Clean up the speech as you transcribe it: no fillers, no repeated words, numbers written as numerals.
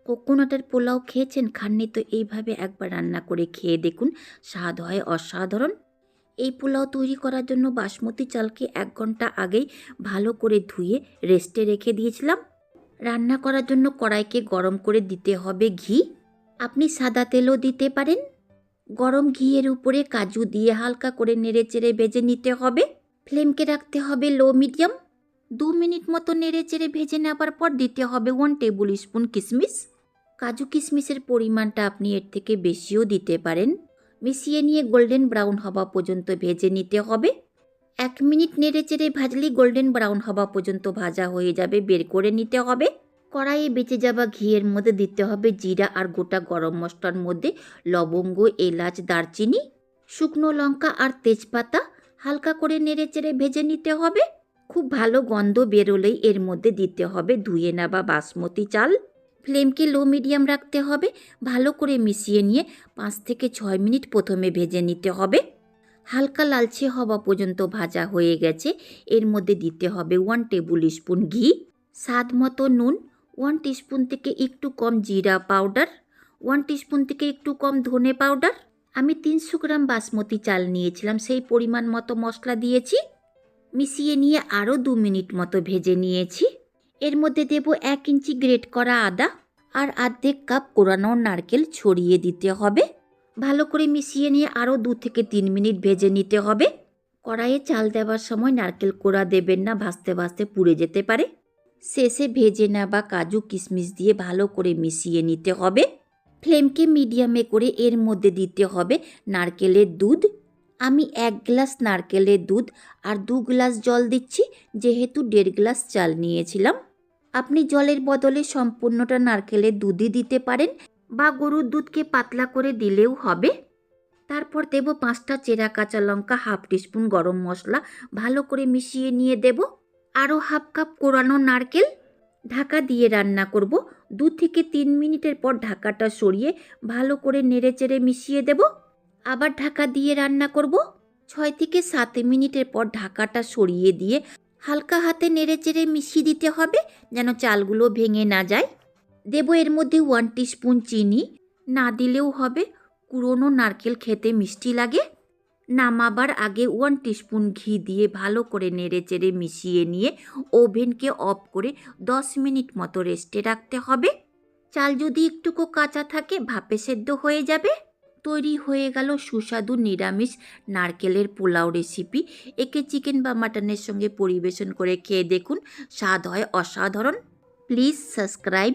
কোকোনাটের পোলাও খেয়েছেন? খাননি তো এইভাবে একবার রান্না করে খেয়ে দেখুন, স্বাদ হয় অসাধারণ। এই পোলাও তৈরি করার জন্য বাসমতি চালকে 1 ঘন্টা আগেই ভালো করে ধুয়ে রেস্টে রেখে দিয়েছিলাম। রান্না করার জন্য কড়াইকে গরম করে দিতে হবে ঘি। আপনি সাদা তেলও দিতে পারেন। গরম ঘিয়ের উপরে কাজু দিয়ে হালকা করে নেড়েচেড়ে ভেজে নিতে হবে। ফ্লেমকে রাখতে হবে লো মিডিয়াম। 2 মিনিট মতো নেড়েচেড়ে ভেজে নেওয়ার পর দিতে হবে 1 টেবিল স্পুন কিশমিশ। কাজু কিশমিশের পরিমাণটা আপনি এর থেকে বেশিও দিতে পারেন। মিশিয়ে নিয়ে গোল্ডেন ব্রাউন হওয়া পর্যন্ত ভেজে নিতে হবে। 1 মিনিট নেড়েচেড়ে ভাজলেই গোল্ডেন ব্রাউন হওয়া পর্যন্ত ভাজা হয়ে যাবে, বের করে নিতে হবে। কড়াইয়ে বেঁচে যাওয়া ঘিয়ের মধ্যে দিতে হবে জিরা আর গোটা গরম মশলার মধ্যে লবঙ্গ, এলাচ, দারচিনি, শুকনো লঙ্কা আর তেজপাতা হালকা করে নেড়েচেড়ে ভেজে নিতে হবে। খুব ভালো গন্ধ বেরোলেই এর মধ্যে দিতে হবে ধুয়ে নেওয়া বাসমতি চাল। ফ্লেমকে লো মিডিয়াম রাখতে হবে। ভালো করে মিশিয়ে নিয়ে 5 থেকে 6 মিনিট প্রথমে ভেজে নিতে হবে। হালকা লালচে হওয়া পর্যন্ত ভাজা হয়ে গেছে। এর মধ্যে দিতে হবে 1 টেবিল স্পুন ঘি, স্বাদ মতো নুন, 1 টিস্পুন থেকে একটু কম জিরা পাউডার, 1 টিস্পুন থেকে একটু কম ধনে পাউডার। আমি 300 গ্রাম বাসমতি চাল নিয়েছিলাম, সেই পরিমাণ মতো মশলা দিয়েছি। মিশিয়ে নিয়ে আরও 2 মিনিট মতো ভেজে নিয়েছি। এর মধ্যে দেব 1 ইঞ্চি গ্রেট করা আদা আর 1/2 কাপ কোরানো নারকেল ছড়িয়ে দিতে হবে। ভালো করে মিশিয়ে নিয়ে আরও 2 থেকে 3 মিনিট ভেজে নিতে হবে। কড়াইয়ে চাল দেওয়ার সময় নারকেল কোড়া দেবেন না, ভাজতে ভাজতে পুড়ে যেতে পারে। শেষে ভেজে নেওয়া কাজু কিশমিশ দিয়ে ভালো করে মিশিয়ে নিতে হবে। ফ্লেমকে মিডিয়ামে করে এর মধ্যে দিতে হবে নারকেলের দুধ। আমি 1 গ্লাস নারকেলের দুধ আর 2 গ্লাস জল দিচ্ছি, যেহেতু 1.5 গ্লাস চাল নিয়েছিলাম। আপনি জলের বদলে সম্পূর্ণটা নারকেলের দুধই দিতে পারেন বা গরুর দুধকে পাতলা করে দিলেও হবে। তারপর দেব 5টা চেরা কাঁচা লঙ্কা, 1/2 টিস্পুন গরম মশলা, ভালো করে মিশিয়ে নিয়ে দেব আরও 1/2 কাপ কোরানো নারকেল। ঢাকা দিয়ে রান্না করব। 2 থেকে 3 মিনিটের পর ঢাকাটা সরিয়ে ভালো করে নেড়েচেড়ে মিশিয়ে দেব। আবার ঢাকা দিয়ে রান্না করব। 6 থেকে 7 মিনিটের পর ঢাকাটা সরিয়ে দিয়ে হালকা হাতে নেড়েচেড়ে মিশিয়ে দিতে হবে, যেন চালগুলো ভেঙে না যায়। দেব এর মধ্যে 1 টিস্পুন চিনি, না দিলেও হবে, কুড়োনো নারকেল খেতে মিষ্টি লাগে। নামাবার আগে 1 টিস্পুন ঘি দিয়ে ভালো করে নেড়েচেড়ে মিশিয়ে নিয়ে ওভেনকে অফ করে 10 মিনিট মতো রেস্টে রাখতে হবে। চাল যদি একটুকু কাঁচা থাকে ভাপে সেদ্ধ হয়ে যাবে। তৈরি হয়ে গেল সুস্বাদু নিরামিষ নারকেলের পোলাও রেসিপি। একে চিকেন বা মাটনের সঙ্গে পরিবেশন করে খেয়ে দেখুন, স্বাদ হয় অসাধারণ। Please subscribe.